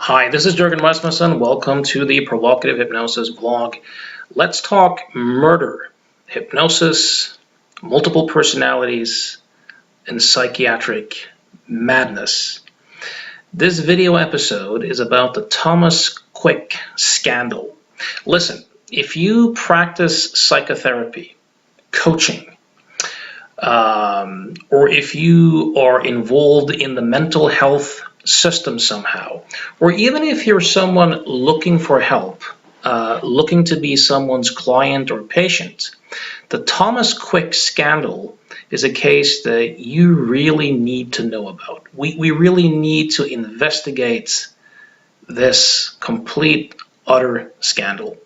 Hi, this is Jürgen Rasmussen. Welcome to the Provocative Hypnosis blog. Let's talk murder, hypnosis, multiple personalities, and psychiatric madness. This video episode is about the Thomas Quick scandal. Listen, if you practice psychotherapy, coaching, or if you are involved in the mental health system somehow, or even if you're someone looking for help, looking to be someone's client or patient, the Thomas Quick scandal is a case that you really need to know about. We really need to investigate this complete, utter scandal.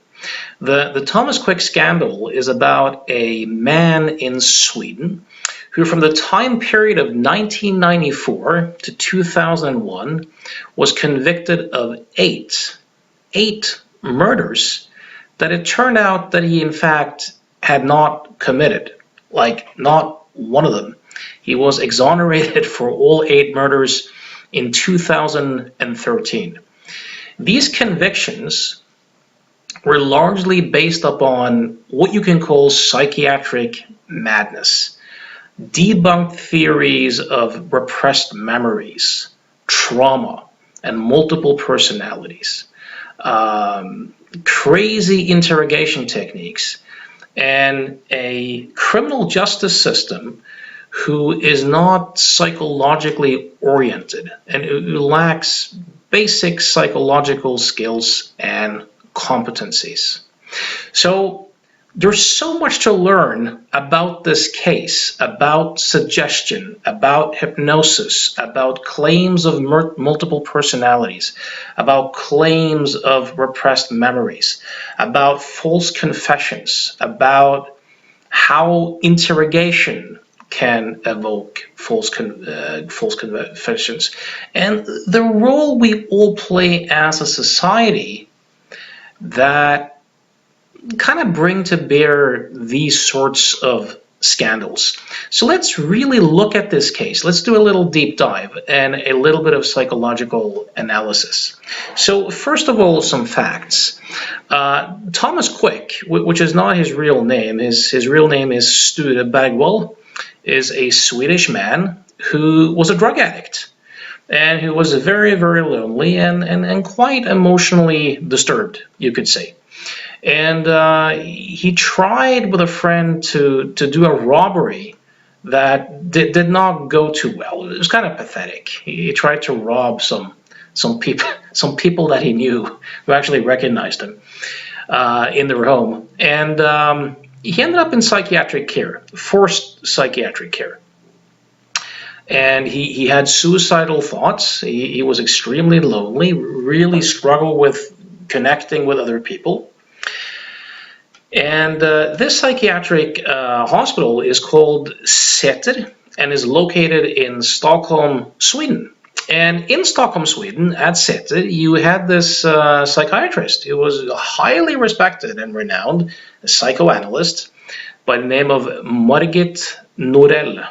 The Thomas Quick scandal is about a man in Sweden who, from the time period of 1994 to 2001, was convicted of eight murders that it turned out that he, in fact, had not committed. Like, not one of them. He was exonerated for all 8 murders in 2013. These convictions were largely based upon what you can call psychiatric madness, debunked theories of repressed memories, trauma, and multiple personalities, crazy interrogation techniques, and a criminal justice system who is not psychologically oriented and who lacks basic psychological skills and competencies. So there's so much to learn about this case, about suggestion, about hypnosis, about claims of multiple personalities, about claims of repressed memories, about false confessions, about how interrogation can evoke false confessions, and the role we all play as a society that kind of bring to bear these sorts of scandals. So let's really look at this case. Let's do a little deep dive and a little bit of psychological analysis. So first of all, some facts. Thomas Quick, which is not his real name, his real name is Sture Bergwall, is a Swedish man who was a drug addict and who was very, very lonely and quite emotionally disturbed, you could say. And he tried with a friend to do a robbery that did not go too well. It was kind of pathetic. He tried to rob some people that he knew who actually recognized him in their home. And he ended up in psychiatric care, forced psychiatric care. And he had suicidal thoughts. He was extremely lonely, really struggled with connecting with other people. And this psychiatric hospital is called Säter and is located in Stockholm, Sweden. And in Stockholm, Sweden, at Säter, you had this psychiatrist who was highly respected and renowned, a psychoanalyst by the name of Margit Norell.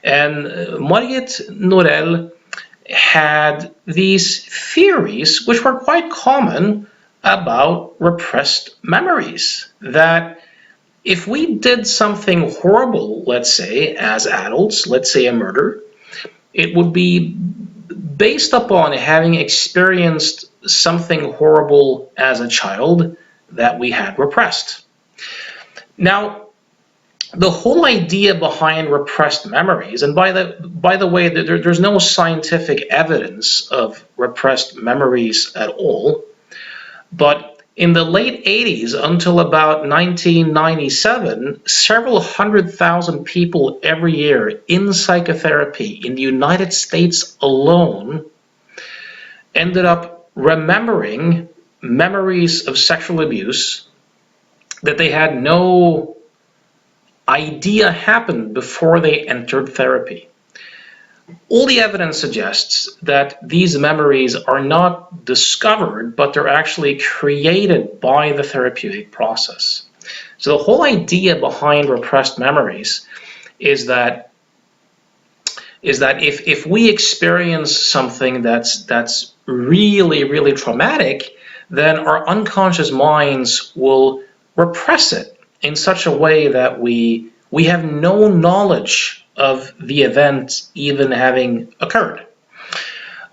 And Margit Norell had these theories, which were quite common, about repressed memories, that if we did something horrible, let's say, as adults, let's say a murder, it would be based upon having experienced something horrible as a child that we had repressed. Now, the whole idea behind repressed memories, and by the way, there's no scientific evidence of repressed memories at all, but in the late 80s until about 1997, several 100,000 people every year in psychotherapy in the United States alone ended up remembering memories of sexual abuse that they had no idea happened before they entered therapy. All the evidence suggests that these memories are not discovered, but they're actually created by the therapeutic process. So the whole idea behind repressed memories is that is that if we experience something that's really, really traumatic, then our unconscious minds will repress it in such a way that we have no knowledge of the event even having occurred.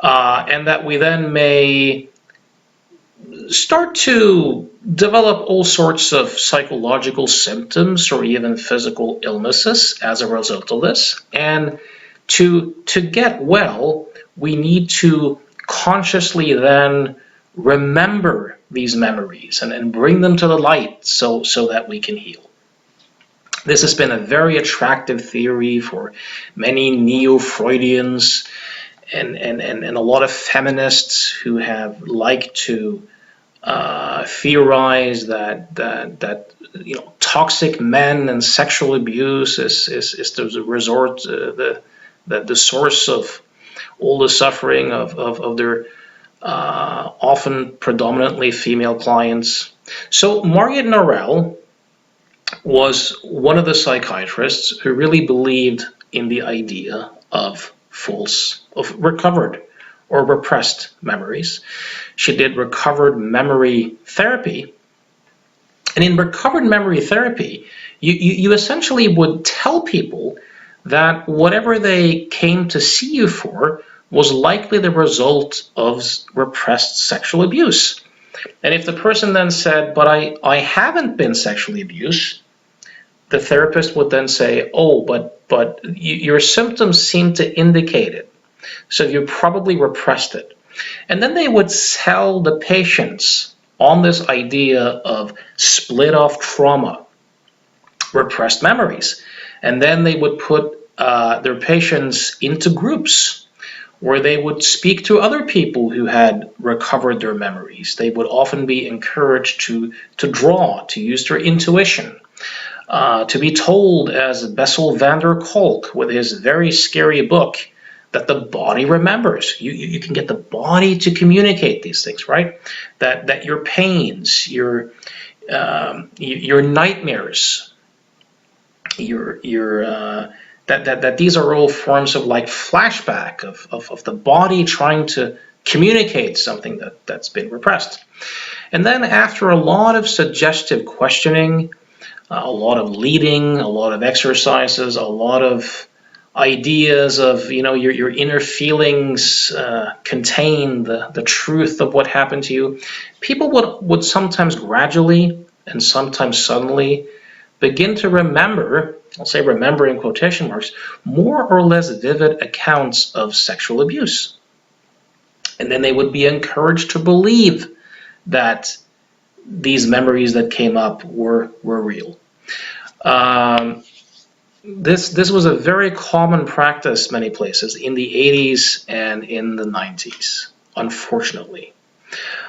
And that we then may start to develop all sorts of psychological symptoms or even physical illnesses as a result of this. And to get well, we need to consciously then remember these memories and bring them to the light so that we can heal. This has been a very attractive theory for many neo-Freudians and a lot of feminists who have liked to theorize that toxic men and sexual abuse is the resort, the source of all the suffering of their often predominantly female clients. So Margaret Norell was one of the psychiatrists who really believed in the idea of recovered or repressed memories. She did recovered memory therapy. And in recovered memory therapy, you essentially would tell people that whatever they came to see you for was likely the result of repressed sexual abuse. And if the person then said, but I haven't been sexually abused, the therapist would then say, oh, but your symptoms seem to indicate it. So you probably repressed it. And then they would sell the patients on this idea of split-off trauma, repressed memories. And then they would put their patients into groups where they would speak to other people who had recovered their memories. They would often be encouraged to draw, to use their intuition, to be told, as Bessel van der Kolk with his very scary book, that the body remembers. You can get the body to communicate these things, right? That your pains, your nightmares, that these are all forms of like flashback of the body trying to communicate something that's been repressed. And then after a lot of suggestive questioning, a lot of leading, a lot of exercises, a lot of ideas of your inner feelings contain the truth of what happened to you, people would sometimes gradually and sometimes suddenly begin to remember, I'll say remember in quotation marks, more or less vivid accounts of sexual abuse. And then they would be encouraged to believe that these memories that came up were real. This was a very common practice many places in the 80s and in the 90s, unfortunately.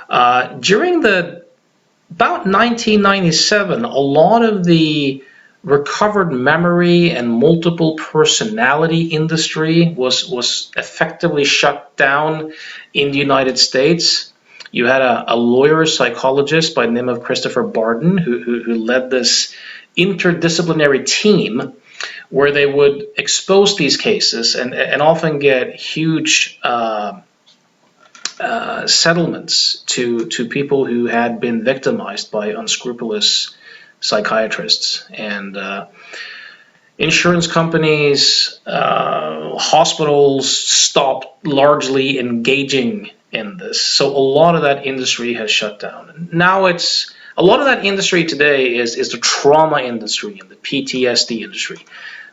During about 1997, a lot of the recovered memory and multiple personality industry was effectively shut down in the United States. You had a lawyer psychologist by the name of Christopher Barden who led this interdisciplinary team where they would expose these cases and often get huge settlements to people who had been victimized by unscrupulous psychiatrists. And insurance companies, hospitals stopped largely engaging in this. So a lot of that industry has shut down. Now a lot of that industry today is the trauma industry and the PTSD industry,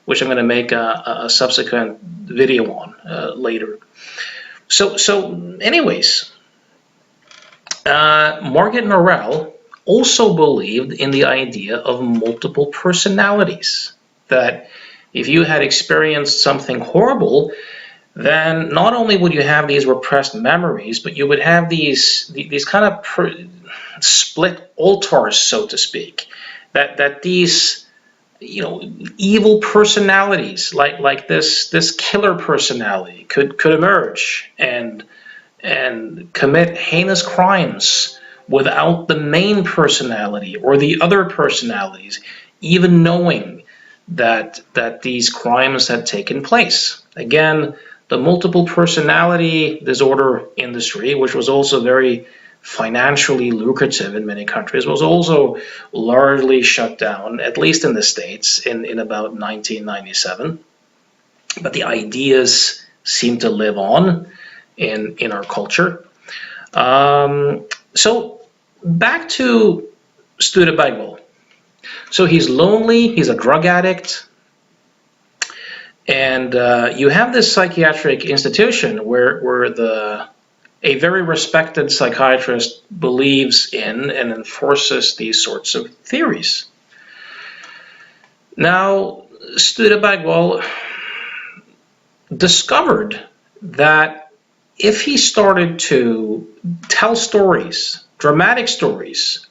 which I'm going to make a subsequent video on later. So anyways, Margaret Norell also believed in the idea of multiple personalities, that if you had experienced something horrible, then not only would you have these repressed memories, but you would have these kind of split altars, so to speak, that these evil personalities like this killer personality could emerge and commit heinous crimes without the main personality or the other personalities even knowing that these crimes had taken place. Again, the multiple personality disorder industry, which was also very financially lucrative in many countries, was also largely shut down, at least in the States, in about 1997. But the ideas seem to live on in our culture. So back to Sture Bergwall. So he's lonely, he's a drug addict, and you have this psychiatric institution where a very respected psychiatrist believes in and enforces these sorts of theories. Now, Sture Bergwall discovered that if he started to tell stories, dramatic stories,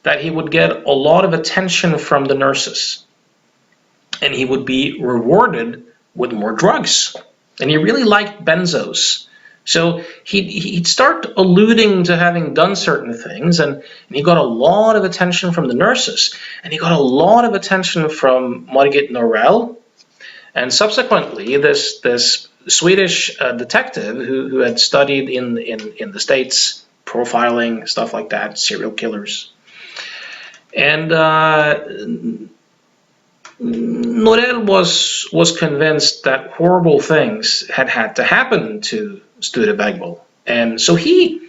that he would get a lot of attention from the nurses, and he would be rewarded with more drugs. And he really liked benzos. So he'd start alluding to having done certain things, and he got a lot of attention from the nurses, and he got a lot of attention from Margit Norell, and subsequently this Swedish detective who had studied in the States, profiling, stuff like that, serial killers. And Norell was convinced that horrible things had to happen to Sture Bergwall, and so he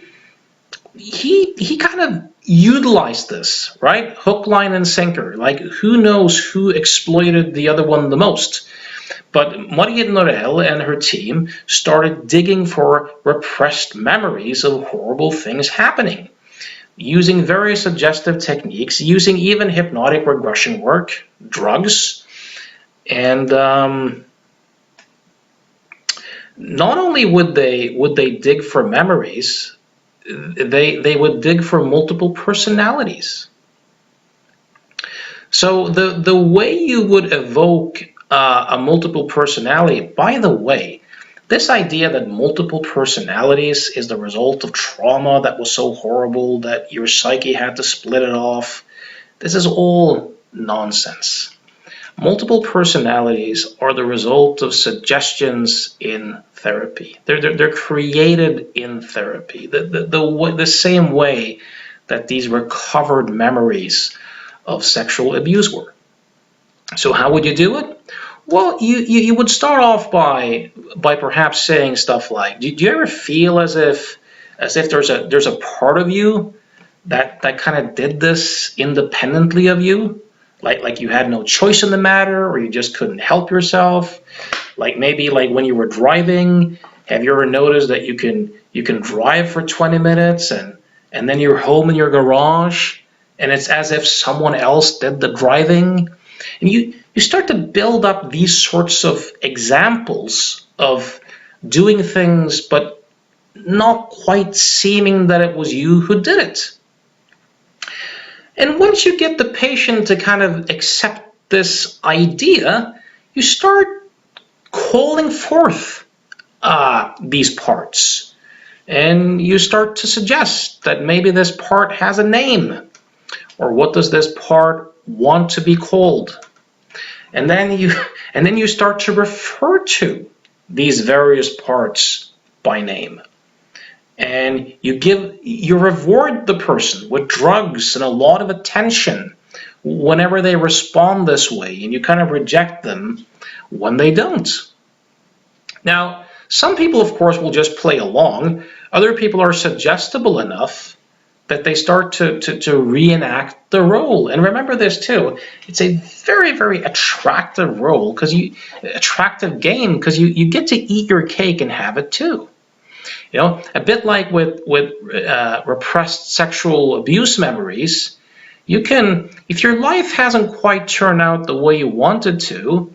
kind of utilized this, right? Hook, line, and sinker. Like, who knows who exploited the other one the most? But Margit Norell and her team started digging for repressed memories of horrible things happening, using very suggestive techniques, using even hypnotic regression work, drugs, and not only would they dig for memories, they would dig for multiple personalities. So the way you would evoke a multiple personality, by the way, this idea that multiple personalities is the result of trauma that was so horrible that your psyche had to split it off, this is all nonsense. Multiple personalities are the result of suggestions in therapy. They're created in therapy, the same way that these recovered memories of sexual abuse were. So how would you do it? Well, you would start off by perhaps saying stuff like, do you ever feel as if there's a part of you that kind of did this independently of you? Like you had no choice in the matter, or you just couldn't help yourself? Like maybe like when you were driving, have you ever noticed that you can drive for 20 minutes and then you're home in your garage and it's as if someone else did the driving? And you start to build up these sorts of examples of doing things but not quite seeming that it was you who did it. And once you get the patient to kind of accept this idea, you start calling forth these parts. And you start to suggest that maybe this part has a name, or what does this part want to be called? And then you start to refer to these various parts by name. And you reward the person with drugs and a lot of attention whenever they respond this way, and you kind of reject them when they don't. Now, some people, of course, will just play along. Other people are suggestible enough that they start to reenact the role. And remember this too, it's a very, very attractive role, attractive game, because you get to eat your cake and have it too. You know, a bit like with repressed sexual abuse memories, you can, if your life hasn't quite turned out the way you wanted to,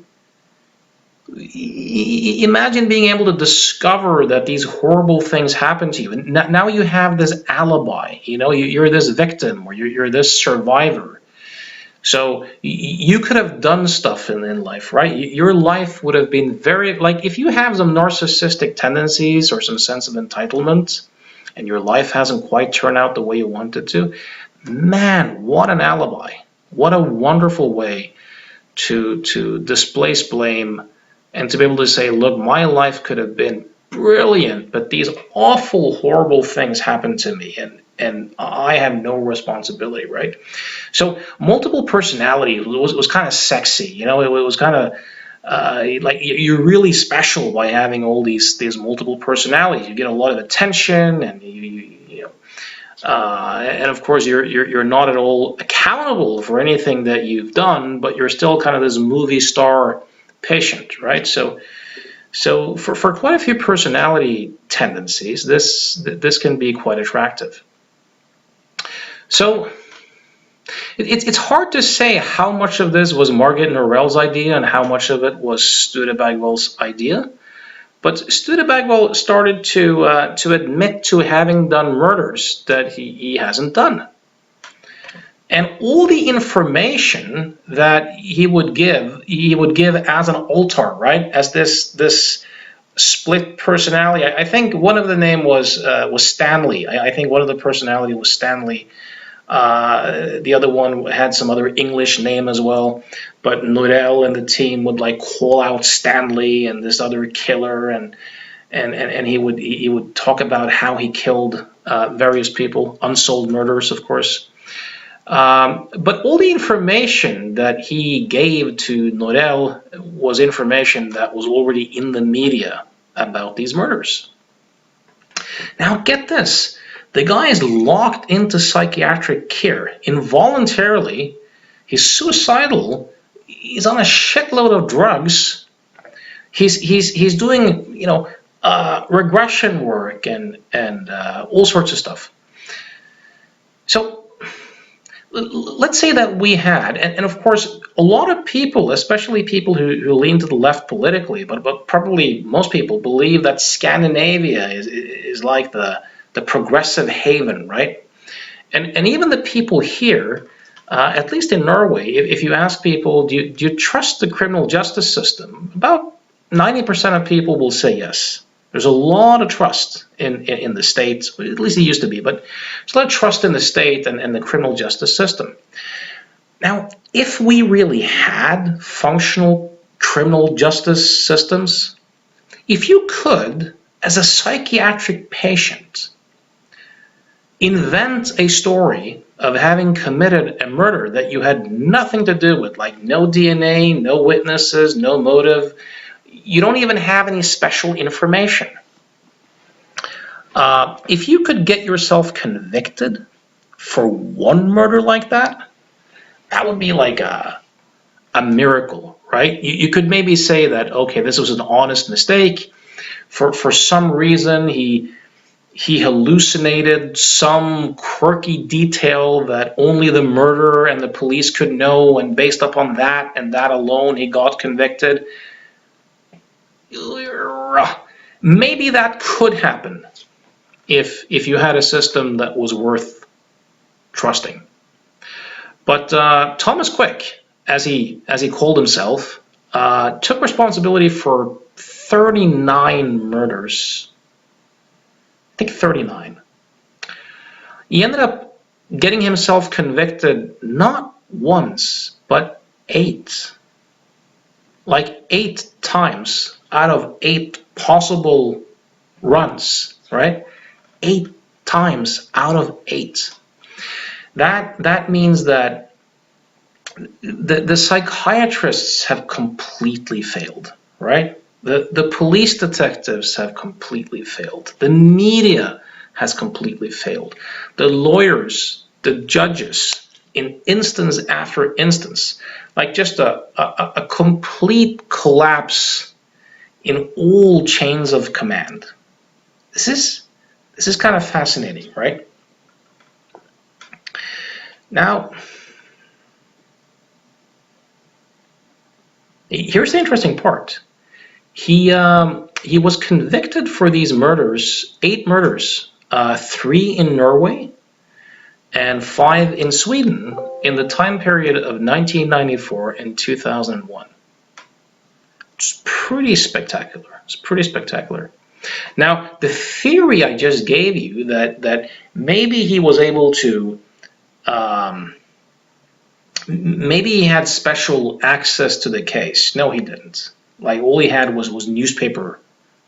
imagine being able to discover that these horrible things happen to you. And now you have this alibi, you know, you're this victim, or you're this survivor. So you could have done stuff in life, right? Your life would have been very, like if you have some narcissistic tendencies or some sense of entitlement and your life hasn't quite turned out the way you wanted to, man, what an alibi. What a wonderful way to displace blame and to be able to say, look, my life could have been brilliant, but these awful, horrible things happened to me, and I have no responsibility, right? So multiple personality was kind of sexy, you know. It was kind of like you're really special by having all these multiple personalities. You get a lot of attention, and you know, and of course you're not at all accountable for anything that you've done, but you're still kind of this movie star patient, right? So for quite a few personality tendencies, this can be quite attractive. So it's hard to say how much of this was Margit Norell's idea and how much of it was Sture Bergwall's idea. But Sture Bergwall started to admit to having done murders that he hasn't done. And all the information that he would give as an altar, right? As this split personality. I think one of the name was Stanley. I think one of the personality was Stanley. The other one had some other English name as well, but Norell and the team would like call out Stanley and this other killer, and he would talk about how he killed various people, unsolved murders, of course. But all the information that he gave to Norell was information that was already in the media about these murders. Now get this. The guy is locked into psychiatric care involuntarily. He's suicidal. He's on a shitload of drugs. He's doing, you know, regression work and all sorts of stuff. So let's say that we had, and of course, a lot of people, especially people who lean to the left politically, but probably most people believe that Scandinavia is like the progressive haven, right? And even the people here, at least in Norway, if you ask people, do you trust the criminal justice system? About 90% of people will say yes. There's a lot of trust in the state, at least it used to be, but there's a lot of trust in the state and the criminal justice system. Now, if we really had functional criminal justice systems, if you could, as a psychiatric patient, invent a story of having committed a murder that you had nothing to do with, like no DNA, no witnesses, no motive, you don't even have any special information. If you could get yourself convicted for one murder like that, that would be like a miracle, right? You could maybe say that, okay, this was an honest mistake. For some reason, he hallucinated some quirky detail that only the murderer and the police could know, and based upon that and that alone, he got convicted. Maybe that could happen if you had a system that was worth trusting. But Thomas Quick, as he called himself, took responsibility for 39 murders. I think 39. He ended up getting himself convicted not once, but 8. Like 8 times out of 8 possible runs, right? 8 times out of 8. That means that the psychiatrists have completely failed, right? The police detectives have completely failed. The media has completely failed. The lawyers, the judges, in instance after instance, like just a complete collapse in all chains of command. This is kind of fascinating, right? Now, here's the interesting part. He was convicted for these murders, 8 murders, 3 in Norway and 5 in Sweden in the time period of 1994 and 2001. It's pretty spectacular. It's pretty spectacular. Now, the theory I just gave you that maybe he was able to maybe he had special access to the case. No, he didn't. Like, all he had was newspaper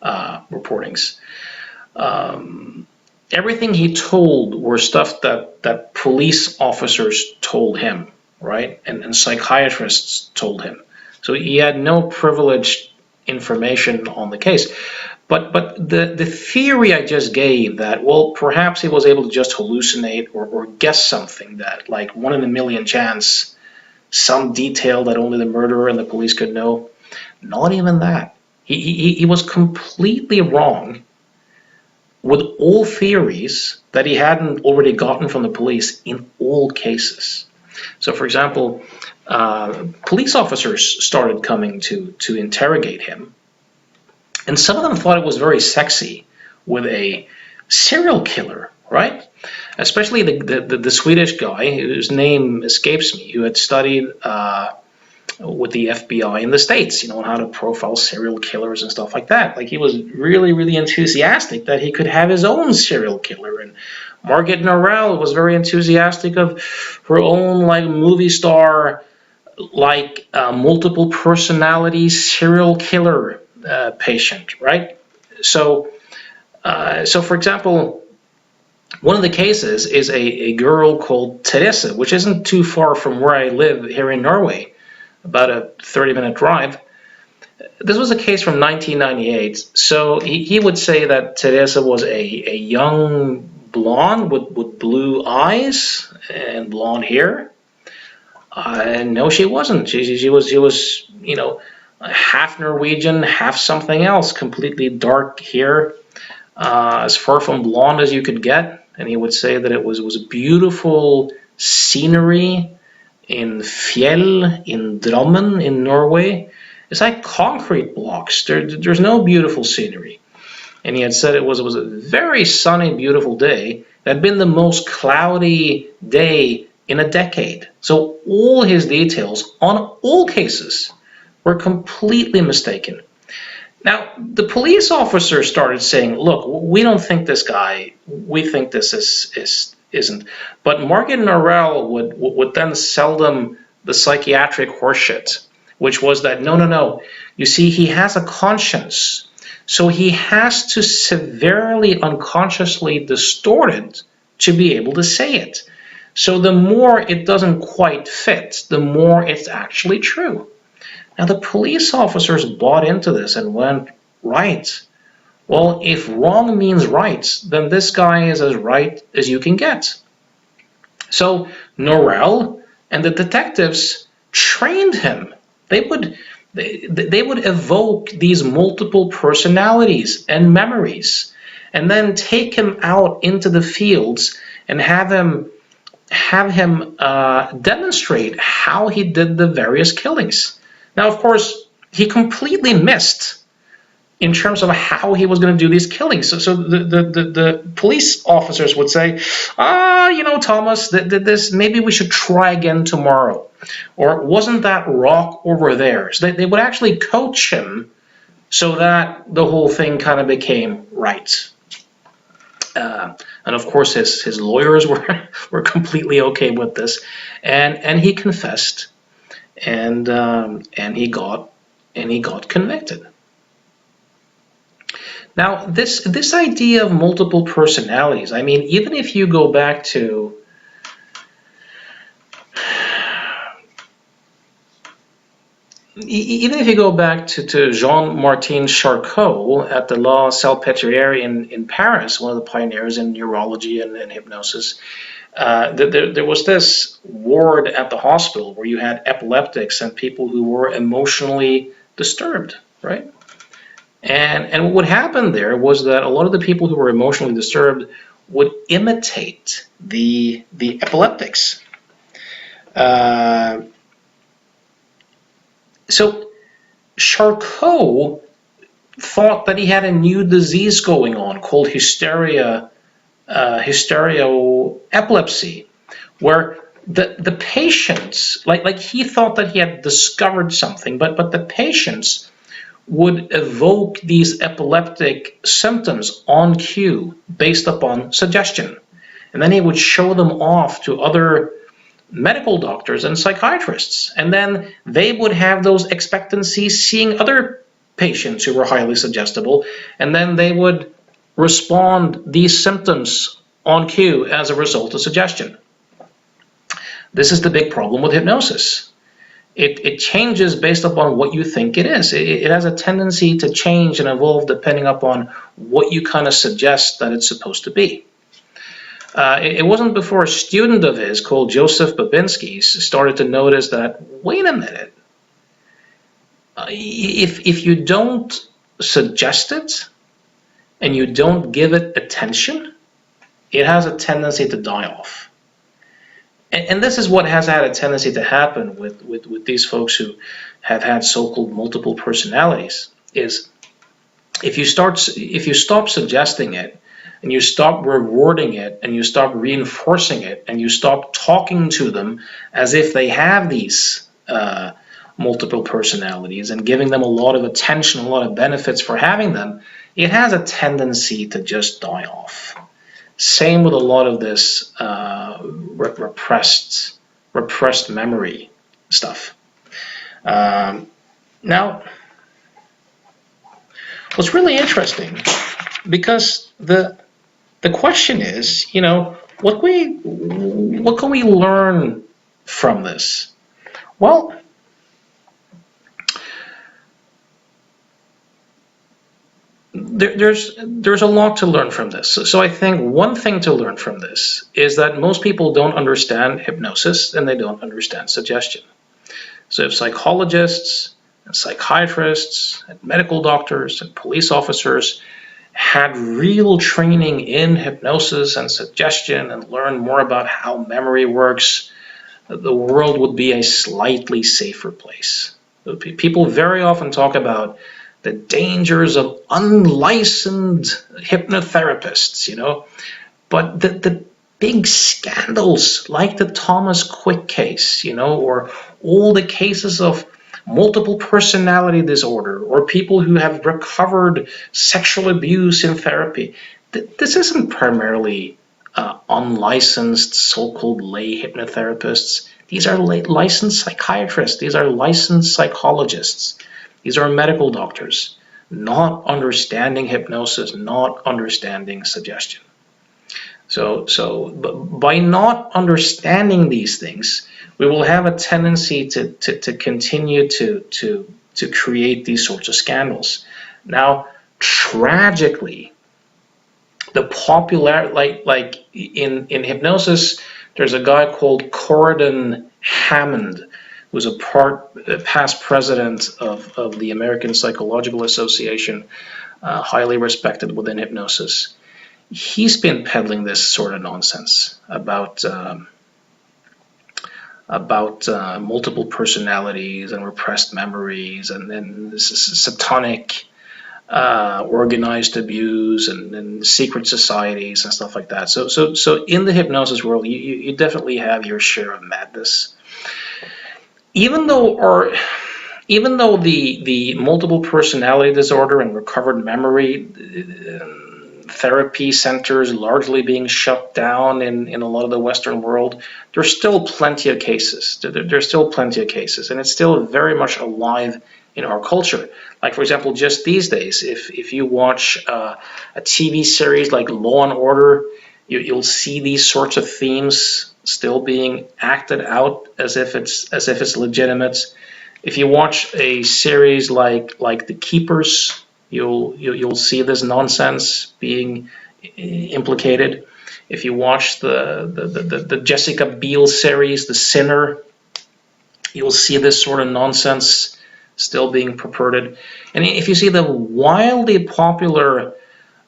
reportings. Everything he told were stuff that police officers told him, right? And psychiatrists told him. So he had no privileged information on the case. But the theory I just gave, that, well, perhaps he was able to just hallucinate or guess something, that like 1 in a million chance, some detail that only the murderer and the police could know. Not even that. He was completely wrong with all theories that he hadn't already gotten from the police in all cases. So, for example, police officers started coming to interrogate him, and some of them thought it was very sexy with a serial killer, right? Especially the Swedish guy whose name escapes me, who had studied with the FBI in the States, on how to profile serial killers and stuff like that. Like, he was really, really enthusiastic that he could have his own serial killer. And Margit Norell was very enthusiastic of her own, like, movie star, like, multiple personality serial killer patient, right? So for example, one of the cases is a girl called Teresa, which isn't too far from where I live here in Norway, about a 30-minute drive. This was a case from 1998. So he would say that Teresa was a young blonde with blue eyes and blonde hair. No, she wasn't. She was, half Norwegian, half something else, completely dark hair, as far from blonde as you could get. And he would say that it was beautiful scenery in Fjell, in Drammen, in Norway. It's like concrete blocks. There's no beautiful scenery. And he had said it was a very sunny, beautiful day. It had been the most cloudy day in a decade. So all his details on all cases were completely mistaken. Now, the police officer started saying, look, we don't think this guy, we think this isn't. But Margit Norell would then sell them the psychiatric horseshit, which was that, no. You see, he has a conscience. So he has to severely unconsciously distort it to be able to say it. So the more it doesn't quite fit, the more it's actually true. Now, the police officers bought into this and went, right. Well, if wrong means right, then this guy is as right as you can get. So Norell and the detectives trained him. They would evoke these multiple personalities and memories, and then take him out into the fields and have him demonstrate how he did the various killings. Now, of course, he completely missed in terms of how he was going to do these killings. So the police officers would say, Thomas, this, maybe we should try again tomorrow. Or wasn't that rock over there? So they would actually coach him so that the whole thing kind of became right. And of course, his lawyers were completely okay with this, and he confessed, and he got convicted. Now, this idea of multiple personalities, I mean, even if you go back to Jean-Martin Charcot at the La Salpêtrière in Paris, one of the pioneers in neurology and hypnosis, there was this ward at the hospital where you had epileptics and people who were emotionally disturbed, right? And what would happen there was that a lot of the people who were emotionally disturbed would imitate the epileptics. So Charcot thought that he had a new disease going on called hysteroepilepsy, where the patients, like he thought that he had discovered something, but the patients would evoke these epileptic symptoms on cue based upon suggestion. And then he would show them off to other medical doctors and psychiatrists. And then they would have those expectancies seeing other patients who were highly suggestible, and then they would respond these symptoms on cue as a result of suggestion. This is the big problem with hypnosis. It changes based upon what you think it is. It has a tendency to change and evolve depending upon what you kind of suggest that it's supposed to be. It wasn't before a student of his called Joseph Babinski started to notice that, wait a minute, if you don't suggest it and you don't give it attention, it has a tendency to die off. And this is what has had a tendency to happen with these folks who have had so-called multiple personalities, is if you stop suggesting it, and you stop rewarding it, and you stop reinforcing it, and you stop talking to them as if they have these multiple personalities and giving them a lot of attention, a lot of benefits for having them, it has a tendency to just die off. Same with a lot of this repressed memory stuff. Now, what's really interesting, because the question is, what can we learn from this? Well, there's a lot to learn from this. So I think one thing to learn from this is that most people don't understand hypnosis and they don't understand suggestion. So if psychologists and psychiatrists and medical doctors and police officers had real training in hypnosis and suggestion and learned more about how memory works, the world would be a slightly safer place. People very often talk about the dangers of unlicensed hypnotherapists, but the big scandals like the Thomas Quick case, or all the cases of multiple personality disorder, or people who have recovered sexual abuse in therapy, this isn't primarily unlicensed so-called lay hypnotherapists. These are licensed psychiatrists. These are licensed psychologists. These are medical doctors, not understanding hypnosis, not understanding suggestion. So by not understanding these things, we will have a tendency to continue to create these sorts of scandals. Now, tragically, the popular, like in hypnosis, there's a guy called Corridon Hammond, who's a past president of the American Psychological Association, highly respected within hypnosis. He's been peddling this sort of nonsense about multiple personalities and repressed memories and satanic organized abuse and secret societies and stuff like that. So in the hypnosis world, you definitely have your share of madness. Even though the multiple personality disorder and recovered memory therapy centers largely being shut down in a lot of the Western world, there's still plenty of cases. There's still plenty of cases, and it's still very much alive in our culture. Like, for example, just these days, if you watch a TV series like Law and Order, you'll see these sorts of themes still being acted out as if it's legitimate. If you watch a series like The Keepers, you'll see this nonsense being implicated. If you watch the Jessica Biel series, The Sinner, you'll see this sort of nonsense still being purported. And if you see the wildly popular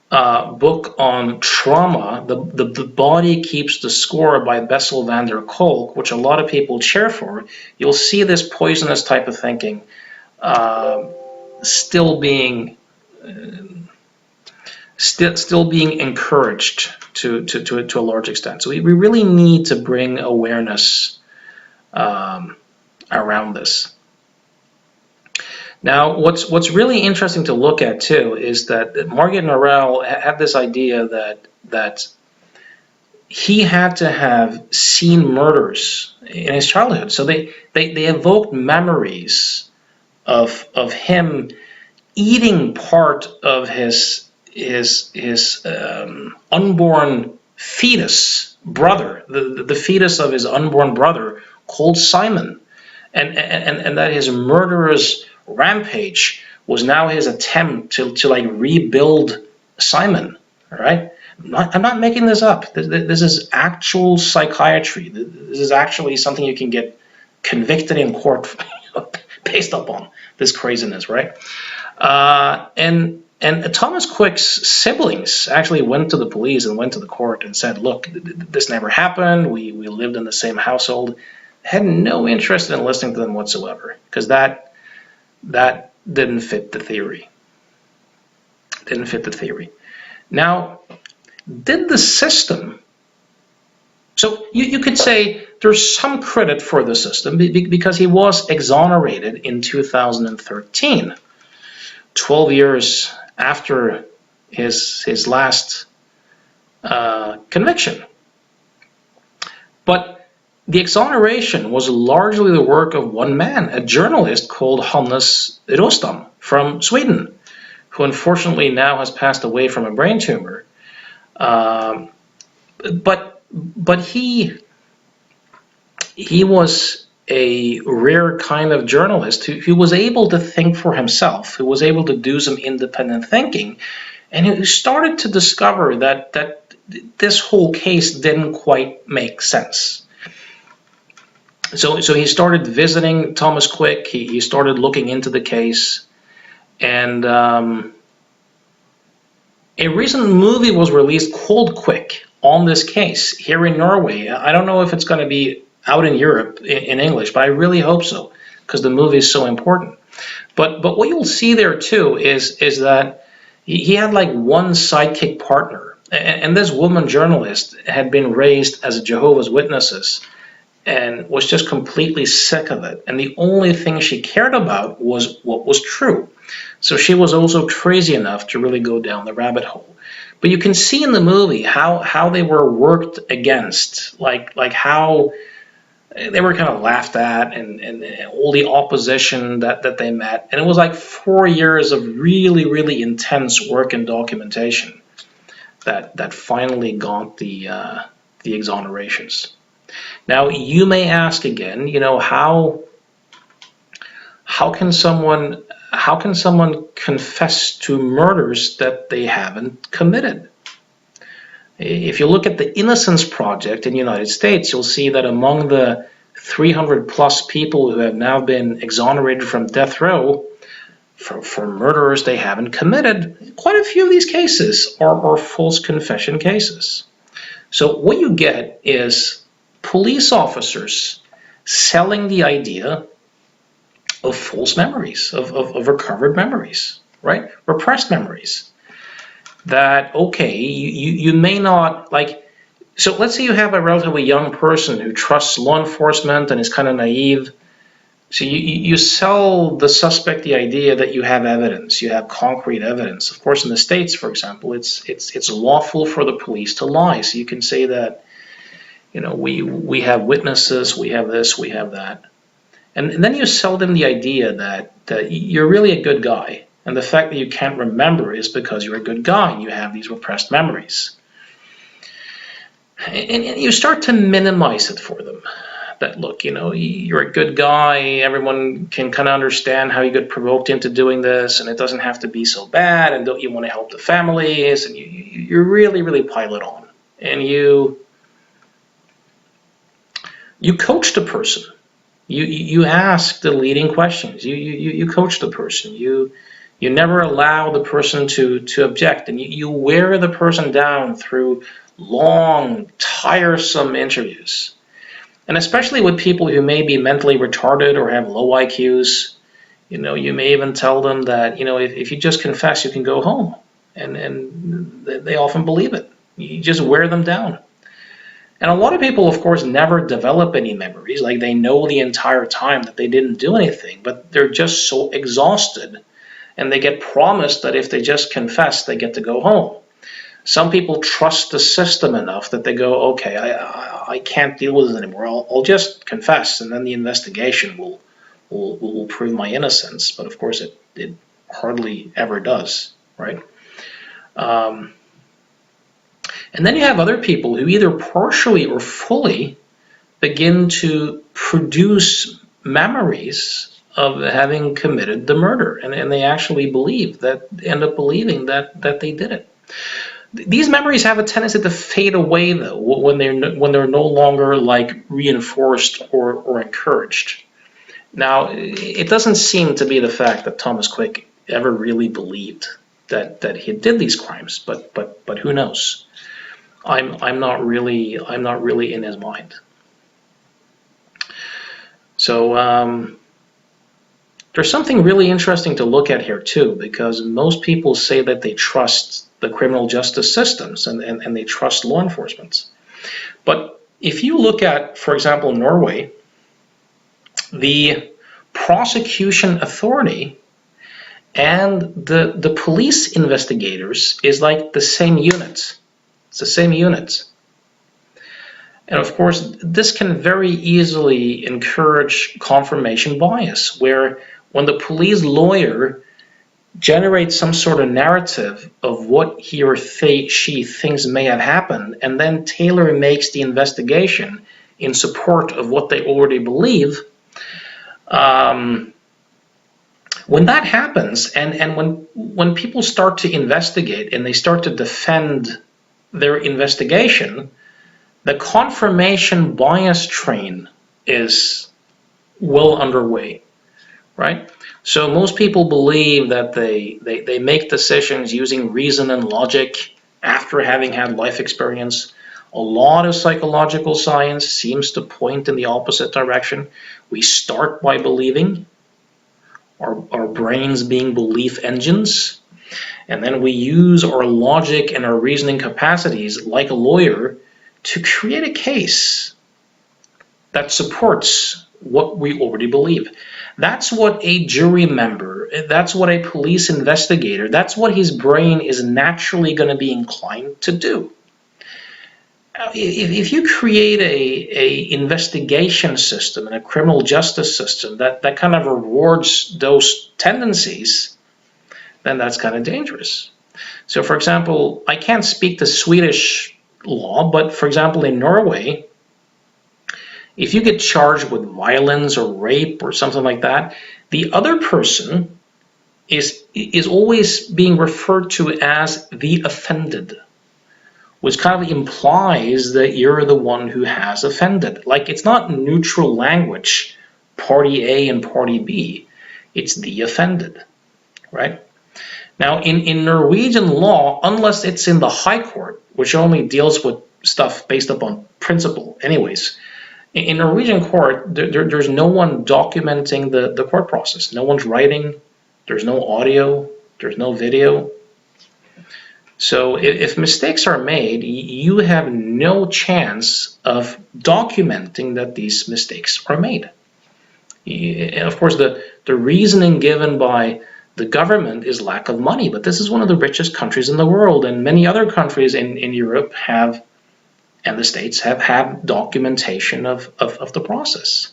book on trauma, the Body Keeps the Score by Bessel van der Kolk, which a lot of people cheer for, you'll see this poisonous type of thinking still being encouraged to a large extent. So we really need to bring awareness around this. Now, what's really interesting to look at too is that Margaret Norell had this idea that he had to have seen murders in his childhood. So they evoked memories of him eating part of his unborn fetus brother, the fetus of his unborn brother called Simon, and that his murderous rampage was now his attempt to like rebuild Simon. All right, I'm not making this up. This is actual psychiatry. This is actually something you can get convicted in court based upon this craziness, right? And Thomas Quick's siblings actually went to the police and went to the court and said, look, this never happened. We lived in the same household. Had no interest in listening to them whatsoever, because that didn't fit the theory. Didn't fit the theory. Now, did the system... So you could say there's some credit for the system because he was exonerated in 2013, 12 years after his last conviction. But the exoneration was largely the work of one man, a journalist called Hannes Rostam from Sweden, who unfortunately now has passed away from a brain tumor. But he was a rare kind of journalist who was able to think for himself, who was able to do some independent thinking, and who started to discover that this whole case didn't quite make sense. So he started visiting Thomas Quick, he started looking into the case, and a recent movie was released called Quick on this case here in Norway. I don't know if it's going to be out in Europe in English, but I really hope so, because the movie is so important. But what you'll see there too is that he had like one sidekick partner, and this woman journalist had been raised as a Jehovah's Witnesses and was just completely sick of it, and the only thing she cared about was what was true. So she was also crazy enough to really go down the rabbit hole. But you can see in the movie how they were worked against, like how they were kind of laughed at, and all the opposition that they met. And it was like 4 years of really, really intense work and documentation that finally got the exonerations. Now, you may ask again, how can someone confess to murders that they haven't committed? If you look at the Innocence Project in the United States, you'll see that among the 300 plus people who have now been exonerated from death row for murders they haven't committed, quite a few of these cases are false confession cases. So what you get is police officers selling the idea of false memories, of recovered memories, right? Repressed memories. That, okay, you may not, like, so let's say you have a relatively young person who trusts law enforcement and is kind of naive. So you sell the suspect the idea that you have evidence, you have concrete evidence. Of course, in the States, for example, it's lawful for the police to lie. So you can say that, we have witnesses, we have this, we have that. And then you sell them the idea that you're really a good guy. And the fact that you can't remember is because you're a good guy and you have these repressed memories. And you start to minimize it for them. That, look, you're a good guy, everyone can kind of understand how you get provoked into doing this, and it doesn't have to be so bad, and don't you want to help the families, and you really, really pile it on. And you coach the person. You ask the leading questions. You coach the person. You never allow the person to object, and you wear the person down through long, tiresome interviews. And especially with people who may be mentally retarded or have low IQs, you may even tell them that, if you just confess, you can go home. And they often believe it. You just wear them down. And a lot of people, of course, never develop any memories. Like, they know the entire time that they didn't do anything, but they're just so exhausted. And they get promised that if they just confess, they get to go home. Some people trust the system enough that they go, okay, I can't deal with it anymore. I'll just confess, and then the investigation will prove my innocence. But of course, it hardly ever does, right? And then you have other people who either partially or fully begin to produce memories of having committed the murder, and they actually end up believing that they did it. These memories have a tendency to fade away, though, when they're no longer like reinforced or encouraged. Now, it doesn't seem to be the fact that Thomas Quick ever really believed that he did these crimes, but who knows? I'm not really in his mind. So there's something really interesting to look at here too, because most people say that they trust the criminal justice systems and they trust law enforcement. But if you look at, for example, Norway, the prosecution authority and the police investigators is like the same unit. It's the same unit. And of course, this can very easily encourage confirmation bias, where when the police lawyer generates some sort of narrative of what he or she thinks may have happened, and then Taylor makes the investigation in support of what they already believe, when that happens, and when people start to investigate and they start to defend their investigation, the confirmation bias train is well underway, right? So most people believe that they make decisions using reason and logic after having had life experience. A lot of psychological science seems to point in the opposite direction. We start by believing, our brains being belief engines, and then we use our logic and our reasoning capacities like a lawyer to create a case that supports what we already believe. That's what a jury member, that's what a police investigator, that's what his brain is naturally going to be inclined to do. If you create a investigation system and a criminal justice system that kind of rewards those tendencies, then that's kind of dangerous. So, for example, I can't speak to Swedish law, but for example, in Norway, if you get charged with violence or rape or something like that, the other person is always being referred to as the offended, which kind of implies that you're the one who has offended. Like, it's not neutral language, party A and party B. It's the offended, right? Now, in Norwegian law, unless it's in the High Court, which only deals with stuff based upon principle anyways, in Norwegian court, there's no one documenting the court process. No one's writing, there's no audio, there's no video. So if mistakes are made, you have no chance of documenting that these mistakes are made. And of course, the reasoning given by the government is lack of money, but this is one of the richest countries in the world, and many other countries in Europe have, and the States have documentation of the process.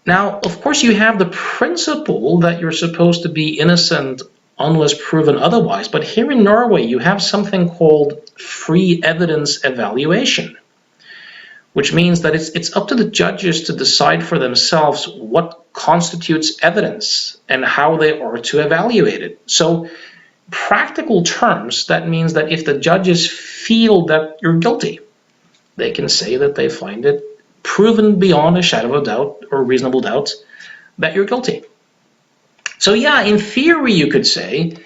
Now, of course, you have the principle that you're supposed to be innocent unless proven otherwise, but here in Norway, you have something called free evidence evaluation, which means that it's up to the judges to decide for themselves what constitutes evidence and how they are to evaluate it. So, practical terms, that means that if the judges feel that you're guilty, they can say that they find it proven beyond a shadow of doubt or reasonable doubt that you're guilty. So yeah, in theory you could say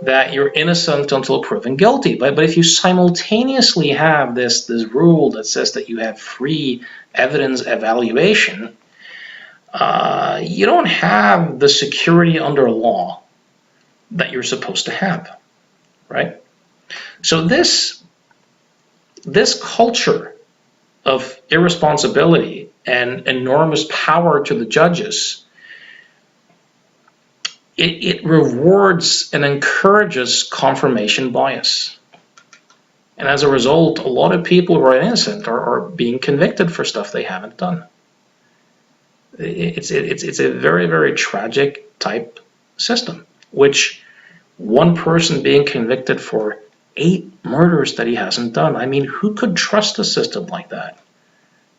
that you're innocent until proven guilty, but if you simultaneously have this rule that says that you have free evidence evaluation, you don't have the security under law that you're supposed to have, right? So this culture of irresponsibility and enormous power to the judges it rewards and encourages confirmation bias. And as a result, a lot of people who are innocent are being convicted for stuff they haven't done. It's a very, very tragic type system, which one person being convicted for 8 murders that he hasn't done. I mean, who could trust a system like that?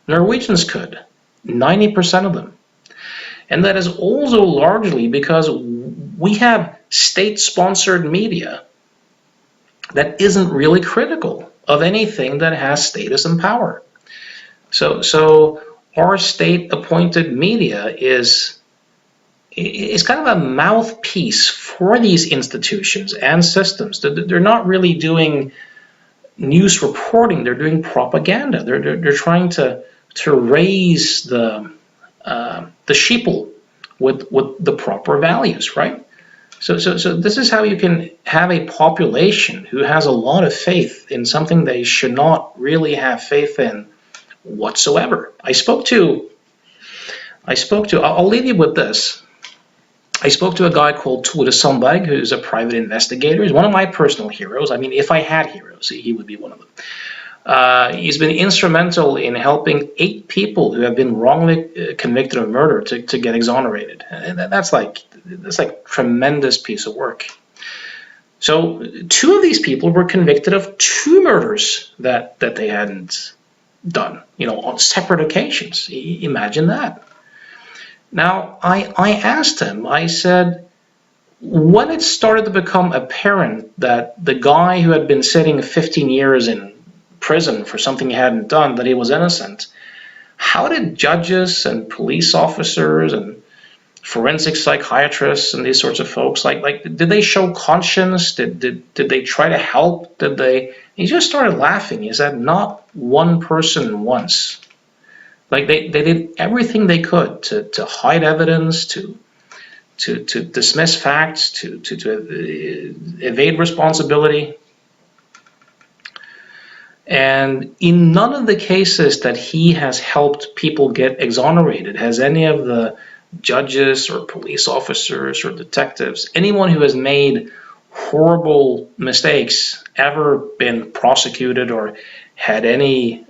Norwegians could, 90% of them. And that is also largely because we have state-sponsored media that isn't really critical of anything that has status and power. So our state-appointed media is kind of a mouthpiece for these institutions and systems. They're not really doing news reporting; they're doing propaganda. They're trying to raise the sheeple with the proper values, right? So this is how you can have a population who has a lot of faith in something they should not really have faith in whatsoever. I'll leave you with this. I spoke to a guy called Tore Sandberg, who's a private investigator. He's one of my personal heroes. I mean, if I had heroes, he would be one of them. He's been instrumental in helping 8 people who have been wrongly convicted of murder to get exonerated. And that's like tremendous piece of work. So 2 of these people were convicted of 2 murders that they hadn't done, on separate occasions. Imagine that. Now, I asked him, I said, when it started to become apparent that the guy who had been sitting 15 years in prison for something he hadn't done, that he was innocent, how did judges and police officers and forensic psychiatrists and these sorts of folks, did they show conscience? Did they try to help? He just started laughing. He said, not one person once. They did everything they could to hide evidence, to dismiss facts, to evade responsibility. And in none of the cases that he has helped people get exonerated has any of the judges or police officers or detectives, anyone who has made horrible mistakes, ever been prosecuted or had any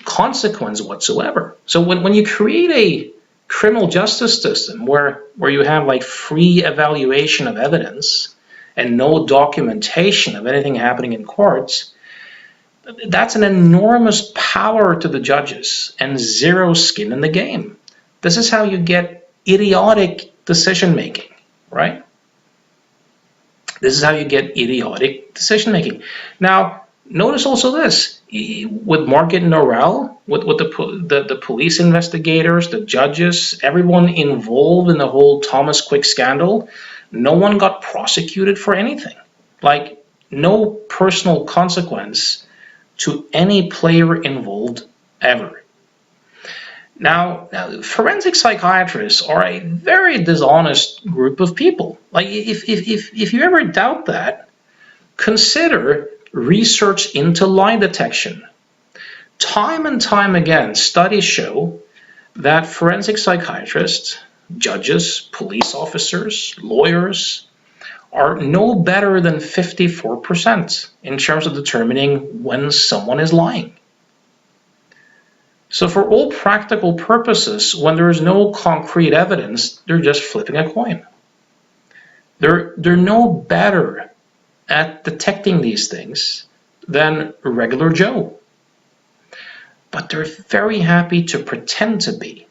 consequence whatsoever. So when you create a criminal justice system where you have free evaluation of evidence and no documentation of anything happening in courts, that's an enormous power to the judges and zero skin in the game. This is how you get idiotic decision making, right? This is how you get idiotic decision making. Now, notice also this. With Margaret Norrell, with the police investigators, the judges, everyone involved in the whole Thomas Quick scandal, no one got prosecuted for anything. No personal consequence to any player involved ever. Now, forensic psychiatrists are a very dishonest group of people. If you ever doubt that, consider research into lie detection. Time and time again, studies show that forensic psychiatrists, judges, police officers, lawyers are no better than 54% in terms of determining when someone is lying. So for all practical purposes, when there is no concrete evidence, they're just flipping a coin. They're no better at detecting these things than regular Joe. But they're very happy to pretend to be.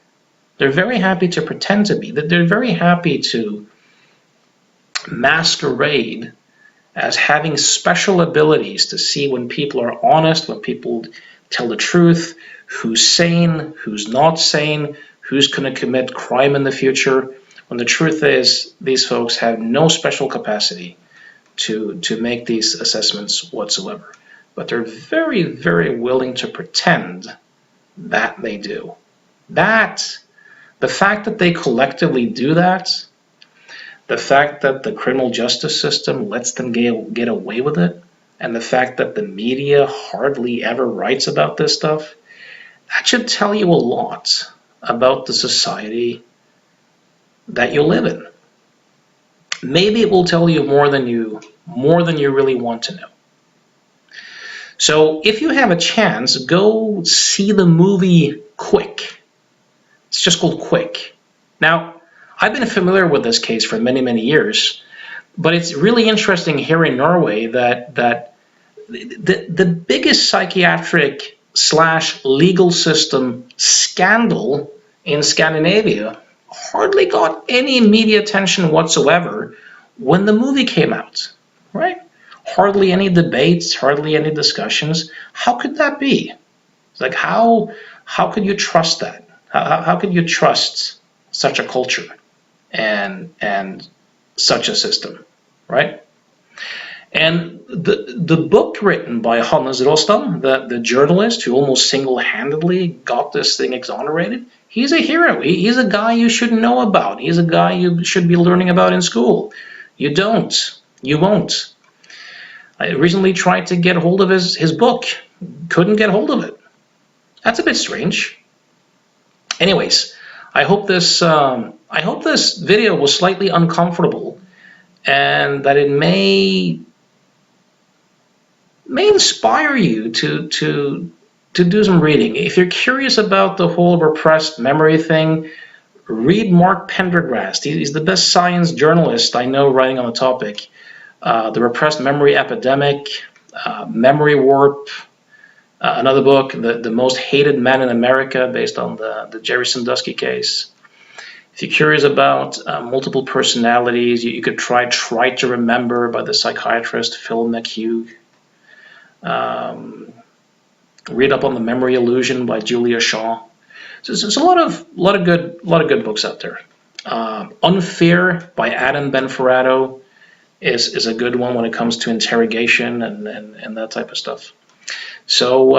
They're very happy to pretend to be. They're very happy to masquerade as having special abilities to see when people are honest, when people tell the truth, who's sane, who's not sane, who's going to commit crime in the future, when the truth is these folks have no special capacity to make these assessments whatsoever. But they're very, very willing to pretend that they do. The fact that they collectively do that, the fact that the criminal justice system lets them get away with it, and the fact that the media hardly ever writes about this stuff, that should tell you a lot about the society that you live in. maybe it will tell you more than you really want to know. So if you have a chance, go see the movie Quick. It's just called Quick. Now, I've been familiar with this case for many, many years, but it's really interesting here in Norway that the biggest psychiatric / legal system scandal in Scandinavia hardly got any media attention whatsoever when the movie came out, right? Hardly any debates, hardly any discussions. How could that be? It's like, how could you trust that? How could you trust such a culture and such a system, right? And the book written by Hannes Rostam, the journalist who almost single-handedly got this thing exonerated, he's a hero. He's a guy you should know about. He's a guy you should be learning about in school. You don't. You won't. I recently tried to get hold of his book. Couldn't get hold of it. That's a bit strange. Anyways, I hope this video was slightly uncomfortable, and that it may inspire you to do some reading. If you're curious about the whole repressed memory thing, read Mark Pendergrast. He's the best science journalist I know writing on the topic. The Repressed Memory Epidemic, Memory Warp, another book, the Most Hated Man in America, based on the Jerry Sandusky case. If you're curious about multiple personalities, you could try to Remember by the psychiatrist Phil McHugh. Read up on The Memory Illusion by Julia Shaw. So there's a lot of good books out there. Unfair by Adam Benferrato is a good one when it comes to interrogation and that type of stuff. So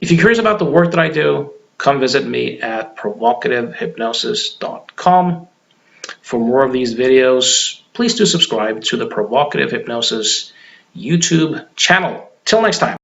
if you're curious about the work that I do, come visit me at provocativehypnosis.com. For more of these videos, please do subscribe to the Provocative Hypnosis YouTube channel. Till next time.